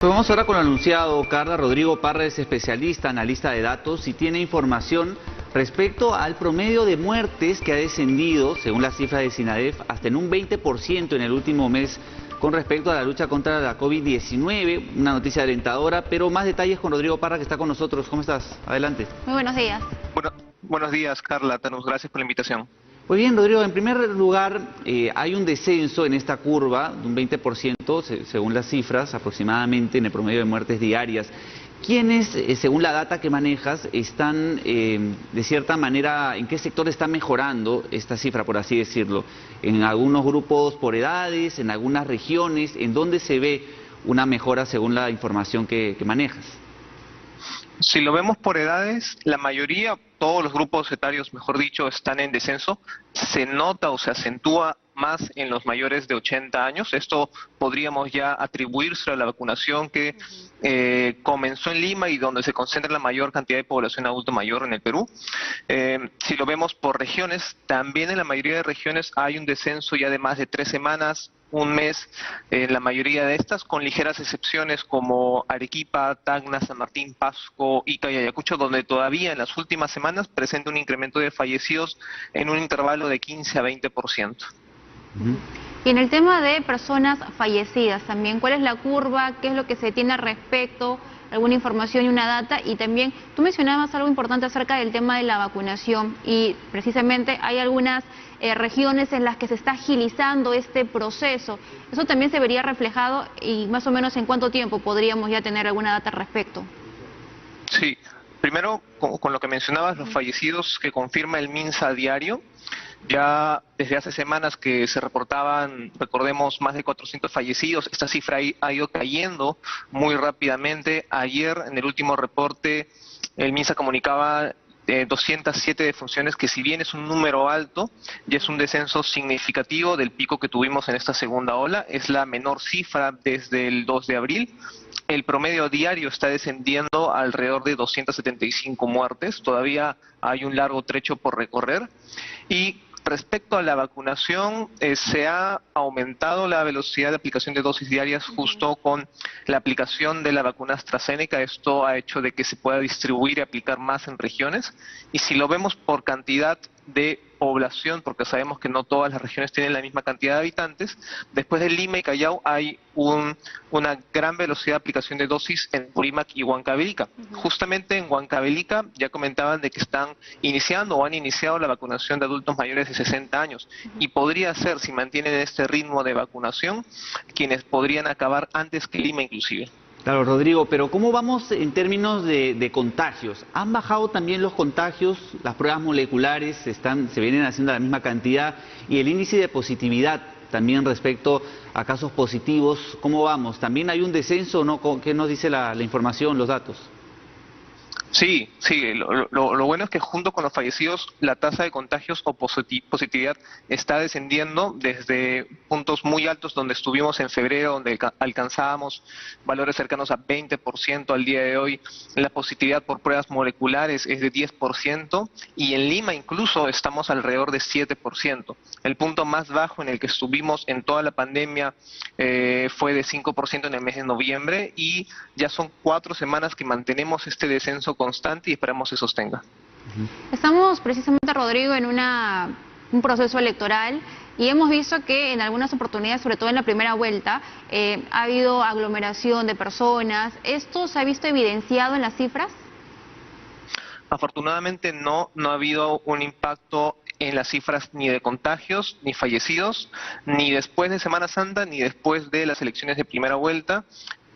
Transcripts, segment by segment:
Pues vamos ahora con lo anunciado. Carla. Rodrigo Parra es especialista, analista de datos y tiene información respecto al promedio de muertes que ha descendido, según las cifras de SINADEF, hasta en un 20% en el último mes con respecto a la lucha contra la COVID-19. Una noticia alentadora, pero más detalles con Rodrigo Parra, que está con nosotros. ¿Cómo estás? Adelante. Muy buenos días. Buenos días, Carla. Thanos, gracias por la invitación. Muy bien, Rodrigo. En primer lugar, hay un descenso en esta curva de un 20%, según las cifras, aproximadamente en el promedio de muertes diarias. ¿Quiénes, según la data que manejas, están, de cierta manera, en qué sector está mejorando esta cifra, por así decirlo? ¿En algunos grupos por edades, en algunas regiones? ¿En dónde se ve una mejora según la información que manejas? Si lo vemos por edades, la mayoría, todos los grupos etarios, mejor dicho, están en descenso. Se nota o se acentúa más en los mayores de 80 años. Esto podríamos ya atribuirse a la vacunación que comenzó en Lima y donde se concentra la mayor cantidad de población adulto mayor en el Perú. Si lo vemos por regiones, también en la mayoría de regiones hay un descenso ya de más de 3 semanas, un mes, en la mayoría de estas, con ligeras excepciones como Arequipa, Tacna, San Martín, Pasco, Ica y Ayacucho, donde todavía en las últimas semanas presenta un incremento de fallecidos en un intervalo de 15 a 20%. Y en el tema de personas fallecidas también, ¿cuál es la curva? ¿Qué es lo que se tiene al respecto? ¿Alguna información y una data? Y también tú mencionabas algo importante acerca del tema de la vacunación y precisamente hay algunas regiones en las que se está agilizando este proceso. ¿Eso también se vería reflejado y más o menos en cuánto tiempo podríamos ya tener alguna data al respecto? Sí, primero con lo que mencionabas, los fallecidos que confirma el MINSA a diario. Ya desde hace semanas que se reportaban, recordemos, más de 400 fallecidos. Esta cifra ha ido cayendo muy rápidamente. Ayer, en el último reporte, el MINSA comunicaba 207 defunciones, que si bien es un número alto, ya es un descenso significativo del pico que tuvimos en esta segunda ola. Es la menor cifra desde el 2 de abril. El promedio diario está descendiendo alrededor de 275 muertes. Todavía hay un largo trecho por recorrer. Y respecto a la vacunación, se ha aumentado la velocidad de aplicación de dosis diarias justo con la aplicación de la vacuna AstraZeneca. Esto ha hecho de que se pueda distribuir y aplicar más en regiones. Y si lo vemos por cantidad de población, porque sabemos que no todas las regiones tienen la misma cantidad de habitantes, después de Lima y Callao hay una gran velocidad de aplicación de dosis en Purímac y Huancavelica. Justamente en Huancavelica ya comentaban de que están iniciando o han iniciado la vacunación de adultos mayores de 60 años y podría ser, si mantienen este ritmo de vacunación, quienes podrían acabar antes que Lima inclusive. Claro, Rodrigo, pero ¿cómo vamos en términos de contagios? ¿Han bajado también los contagios? Las pruebas moleculares se vienen haciendo a la misma cantidad y el índice de positividad también respecto a casos positivos, ¿cómo vamos? ¿También hay un descenso o no? ¿Qué nos dice la información, los datos? Sí, lo bueno es que junto con los fallecidos la tasa de contagios o positividad está descendiendo desde puntos muy altos donde estuvimos en febrero, donde alcanzábamos valores cercanos a 20% al día de hoy. La positividad por pruebas moleculares es de 10% y en Lima incluso estamos alrededor de 7%. El punto más bajo en el que estuvimos en toda la pandemia fue de 5% en el mes de noviembre y ya son 4 semanas que mantenemos este descenso constante y esperamos se sostenga. Estamos precisamente, Rodrigo, en un proceso electoral y hemos visto que en algunas oportunidades, sobre todo en la primera vuelta, ha habido aglomeración de personas. ¿Esto se ha visto evidenciado en las cifras? Afortunadamente no ha habido un impacto en las cifras ni de contagios, ni fallecidos, ni después de Semana Santa, ni después de las elecciones de primera vuelta.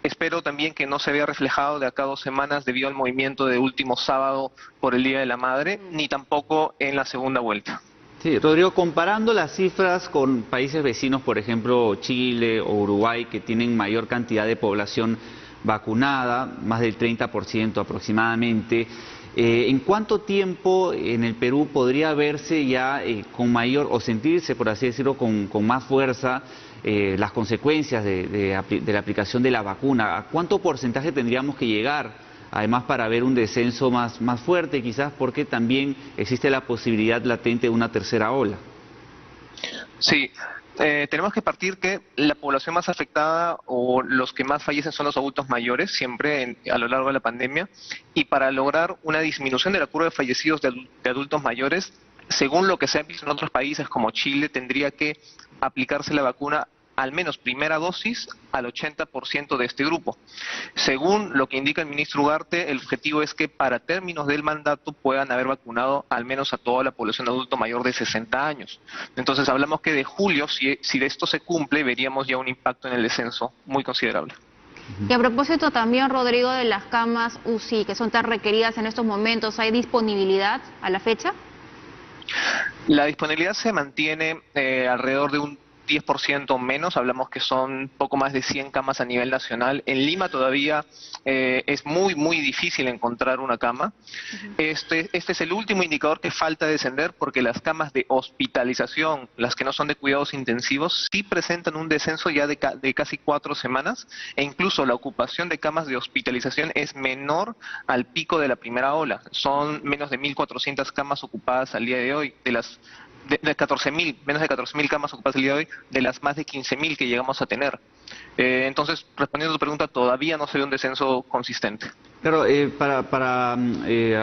Espero también que no se vea reflejado de acá a 2 semanas debido al movimiento de último sábado por el Día de la Madre, ni tampoco en la segunda vuelta. Sí, Rodrigo, comparando las cifras con países vecinos, por ejemplo Chile o Uruguay, que tienen mayor cantidad de población vacunada, más del 30% aproximadamente, ¿en cuánto tiempo en el Perú podría verse ya con mayor, o sentirse, por así decirlo, con más fuerza las consecuencias de la aplicación de la vacuna? ¿A cuánto porcentaje tendríamos que llegar, además, para ver un descenso más fuerte, quizás porque también existe la posibilidad latente de una tercera ola? Sí, tenemos que partir que la población más afectada o los que más fallecen son los adultos mayores, siempre a lo largo de la pandemia, y para lograr una disminución de la curva de fallecidos de adultos mayores, según lo que se ha visto en otros países como Chile, tendría que aplicarse la vacuna al menos primera dosis al 80% de este grupo. Según lo que indica el ministro Ugarte, el objetivo es que para términos del mandato puedan haber vacunado al menos a toda la población adulto mayor de 60 años. Entonces hablamos que de julio, si de esto se cumple, veríamos ya un impacto en el descenso muy considerable. Y a propósito también, Rodrigo, de las camas UCI que son tan requeridas en estos momentos, ¿hay disponibilidad a la fecha? La disponibilidad se mantiene alrededor de un 10% menos, hablamos que son poco más de 100 camas a nivel nacional. En Lima todavía es muy difícil encontrar una cama. Este es el último indicador que falta descender, porque las camas de hospitalización, las que no son de cuidados intensivos, sí presentan un descenso ya de casi 4 semanas, e incluso la ocupación de camas de hospitalización es menor al pico de la primera ola. Son menos de 1.400 camas ocupadas al día de hoy, de 14.000, menos de 14.000 camas ocupadas el día de hoy, de las más de 15.000 que llegamos a tener. Entonces, respondiendo a tu pregunta, todavía no se ve un descenso consistente. Claro, para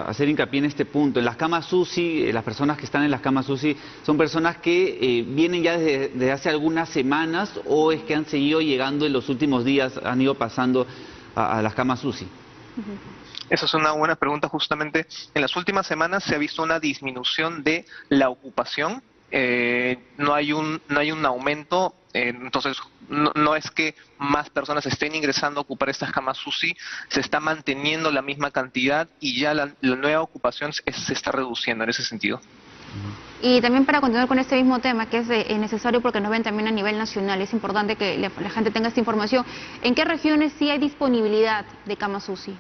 hacer hincapié en este punto, en las camas UCI, las personas que están en las camas UCI son personas que vienen ya desde hace algunas semanas, o es que han seguido llegando en los últimos días, han ido pasando a las camas UCI. Esa es una buena pregunta. Justamente en las últimas semanas se ha visto una disminución de la ocupación, no hay un aumento, entonces no es que más personas estén ingresando a ocupar estas camas UCI, se está manteniendo la misma cantidad y ya la nueva ocupación se está reduciendo en ese sentido. Y también, para continuar con este mismo tema, que es necesario porque nos ven también a nivel nacional, es importante que la gente tenga esta información. ¿En qué regiones sí hay disponibilidad de camas UCI?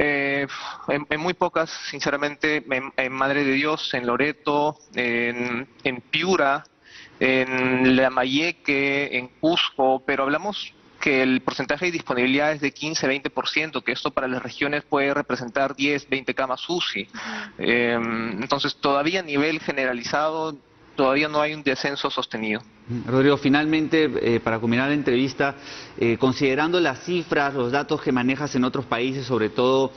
En muy pocas, sinceramente, en Madre de Dios, en Loreto, en Piura, en Lambayeque, en Cusco, pero hablamos que el porcentaje de disponibilidad es de 15-20%, que esto para las regiones puede representar 10-20 camas UCI. Entonces, todavía a nivel generalizado, todavía no hay un descenso sostenido. Rodrigo, finalmente, para culminar la entrevista, considerando las cifras, los datos que manejas en otros países, sobre todo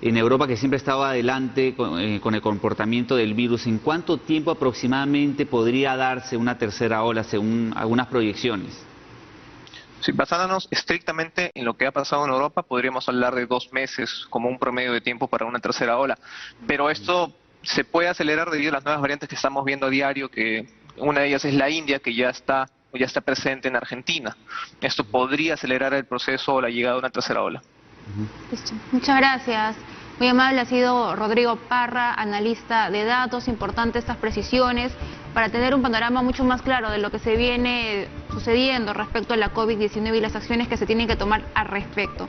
en Europa, que siempre estaba adelante con el comportamiento del virus, ¿en cuánto tiempo aproximadamente podría darse una tercera ola, según algunas proyecciones? Sí, basándonos estrictamente en lo que ha pasado en Europa, podríamos hablar de 2 meses como un promedio de tiempo para una tercera ola. Pero esto se puede acelerar debido a las nuevas variantes que estamos viendo a diario, que una de ellas es la India, que ya está presente en Argentina. Esto podría acelerar el proceso o la llegada de una tercera ola. Listo. Muchas gracias. Muy amable ha sido Rodrigo Parra, analista de datos. Importante estas precisiones para tener un panorama mucho más claro de lo que se viene sucediendo respecto a la COVID-19 y las acciones que se tienen que tomar al respecto.